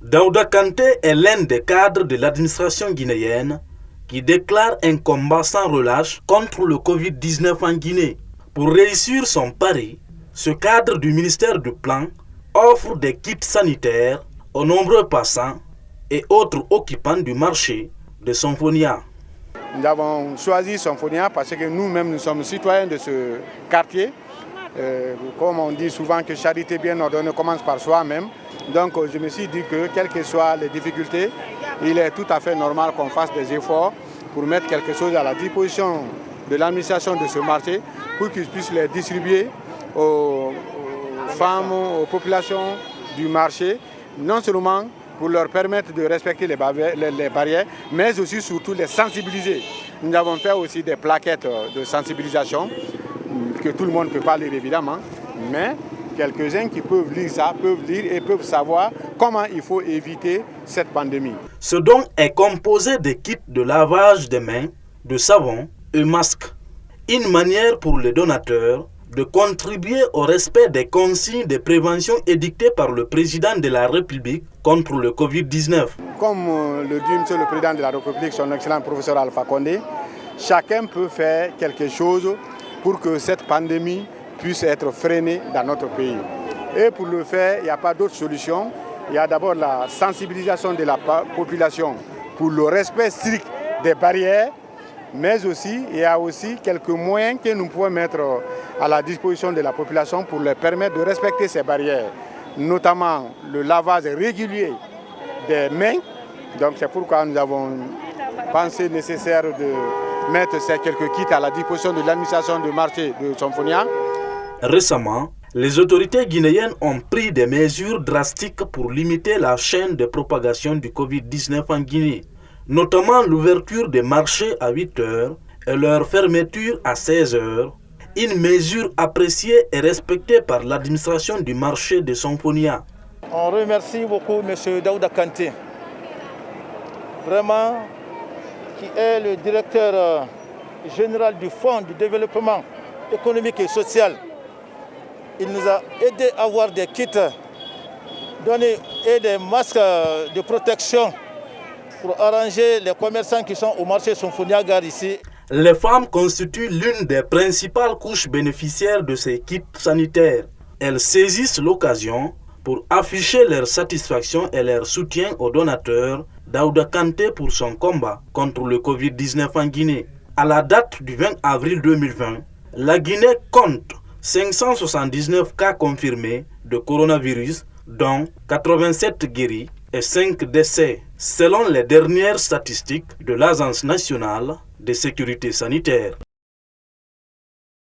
Daouda Kanté est l'un des cadres de l'administration guinéenne qui déclare un combat sans relâche contre le Covid-19 en Guinée. Pour réussir son pari, ce cadre du ministère du Plan offre des kits sanitaires aux nombreux passants et autres occupants du marché de Sonfonia. Nous avons choisi Sonfonia parce que nous-mêmes, nous sommes citoyens de ce quartier. Comme on dit souvent que charité bien ordonnée commence par soi-même. Donc je me suis dit que quelles que soient les difficultés, il est tout à fait normal qu'on fasse des efforts pour mettre quelque chose à la disposition de l'administration de ce marché pour qu'ils puissent les distribuer aux femmes, aux populations du marché, non seulement pour leur permettre de respecter les barrières, mais aussi surtout les sensibiliser. Nous avons fait aussi des plaquettes de sensibilisation que tout le monde ne peut pas lire évidemment, mais quelques-uns qui peuvent lire ça, peuvent lire et peuvent savoir comment il faut éviter cette pandémie. Ce don est composé de kits de lavage des mains, de savon et masques. Une manière pour les donateurs de contribuer au respect des consignes de prévention édictées par le président de la République contre le Covid-19. Comme le dit M. le président de la République, son excellent professeur Alpha Condé, chacun peut faire quelque chose pour que cette pandémie puisse être freinée dans notre pays. Et pour le faire, il n'y a pas d'autre solution. Il y a d'abord la sensibilisation de la population pour le respect strict des barrières, mais aussi, il y a aussi quelques moyens que nous pouvons mettre à la disposition de la population pour leur permettre de respecter ces barrières, notamment le lavage régulier des mains. Donc c'est pourquoi nous avons pensé nécessaire de mettre ces quelques kits à la disposition de l'administration du marché de Sonfonia. Récemment, les autorités guinéennes ont pris des mesures drastiques pour limiter la chaîne de propagation du Covid-19 en Guinée, notamment l'ouverture des marchés à 8 heures et leur fermeture à 16 heures, une mesure appréciée et respectée par l'administration du marché de Sonfonia. On remercie beaucoup M. Daouda Kanté, vraiment, qui est le directeur général du Fonds du développement économique et social. Il nous a aidé à avoir des kits donnés et des masques de protection pour arranger les commerçants qui sont au marché Sonfonia Gare ici. Les femmes constituent l'une des principales couches bénéficiaires de ces kits sanitaires. Elles saisissent l'occasion pour afficher leur satisfaction et leur soutien aux donateurs Daouda Kanté pour son combat contre le Covid-19 en Guinée. À la date du 20 avril 2020, la Guinée compte 579 cas confirmés de coronavirus, dont 87 guéris et 5 décès, selon les dernières statistiques de l'Agence nationale de sécurité sanitaire.